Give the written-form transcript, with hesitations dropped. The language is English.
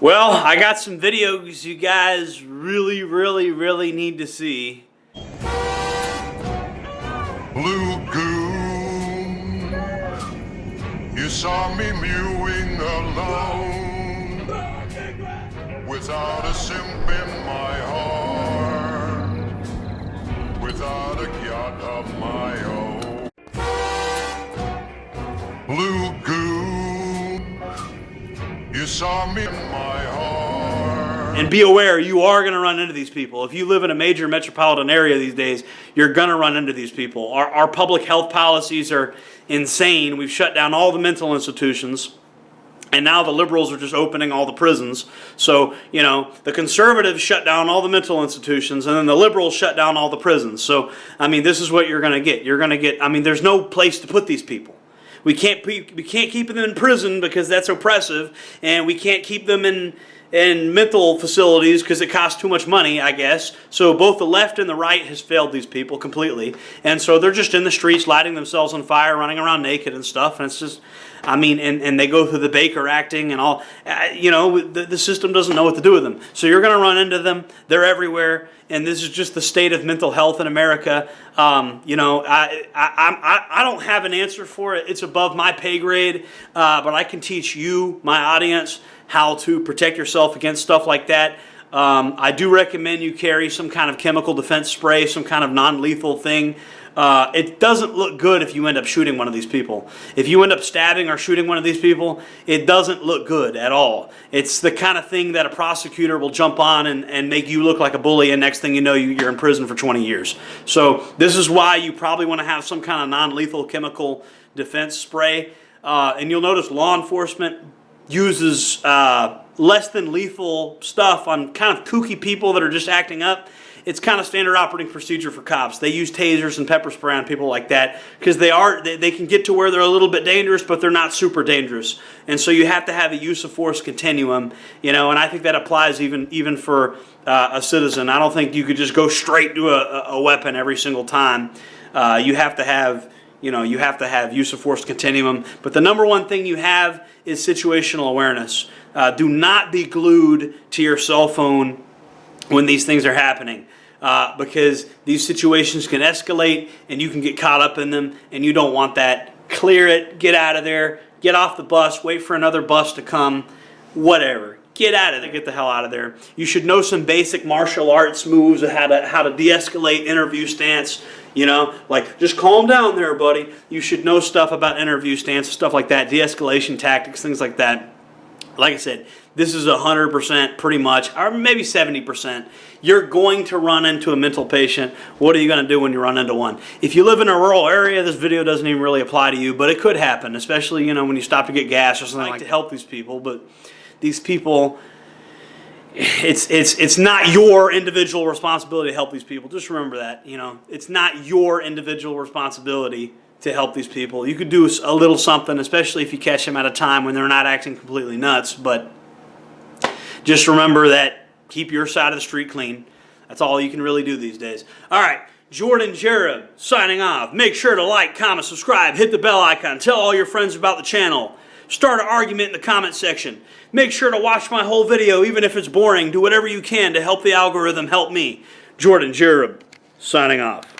Well, I got some videos you guys really need to see. Blue goon, you saw me mewing alone, without a simp in my heart, without a yacht of my own. Blue goon, you saw me in my heart. And be aware, you are going to run into these people. If you live in a major metropolitan area these days, you're going to run into these people. Our public health policies are insane. We've shut down all the mental institutions. And now the liberals are just opening all the prisons. So, you know, the conservatives shut down all the mental institutions, and then the liberals shut down all the prisons. So, I mean, this is what you're going to get. You're going to get, I mean, there's no place to put these people. We can't keep them in prison because that's oppressive, and we can't keep them in mental facilities because it costs too much money, I guess. So both the left and the right has failed these people completely. And so they're just in the streets lighting themselves on fire, running around naked and stuff. And it's just, I mean, and they go through the Baker acting and all. You know, the system doesn't know what to do with them. So you're going to run into them. They're everywhere. And this is just the state of mental health in America. You know, I don't have an answer for it. It's above my pay grade. But I can teach you, my audience, how to protect yourself against stuff like that. I do recommend you carry some kind of chemical defense spray, some kind of non-lethal thing. It doesn't look good if you end up shooting one of these people. If you end up stabbing or shooting one of these people, it doesn't look good at all. It's the kind of thing that a prosecutor will jump on and make you look like a bully, and next thing you know, you're in prison for 20 years. So this is why you probably want to have some kind of non-lethal chemical defense spray. And you'll notice law enforcement uses less than lethal stuff on kind of kooky people that are just acting up. It's kind of standard operating procedure for cops. They use tasers and pepper spray on people like that because they can get to where they're a little bit dangerous, but they're not super dangerous. And so you have to have a use of force continuum, you know, and I think that applies even for a citizen. I don't think you could just go straight to a weapon every single time. You have to have, you know, you have to have use of force continuum. But the number one thing you have is situational awareness. Do not be glued to your cell phone when these things are happening, because these situations can escalate and you can get caught up in them, and you don't want that. Clear it, get out of there, get off the bus, wait for another bus to come, whatever. Get out of there, get the hell out of there. You should know some basic martial arts moves of how to de-escalate interview stance. You know, like, just calm down there, buddy. You should know stuff about interview stance, stuff like that, de-escalation tactics, things like that. Like I said, this is 100% pretty much, or maybe 70%. You're going to run into a mental patient. What are you going to do when you run into one? If you live in a rural area, this video doesn't even really apply to you, but it could happen, especially, you know, when you stop to get gas or something like that, to help these people. But these people, it's not your individual responsibility to help these people. Just remember that, you know, it's not your individual responsibility to help these people. You could do a little something, especially if you catch them at a time when they're not acting completely nuts, but just remember that keep your side of the street clean. That's all you can really do these days. All right, Jordan Jareb signing off. Make sure to like, comment, subscribe, hit the bell icon, tell all your friends about the channel. Start an argument in the comment section. Make sure to watch my whole video, even if it's boring. Do whatever you can to help the algorithm help me. Jordan Jareb signing off.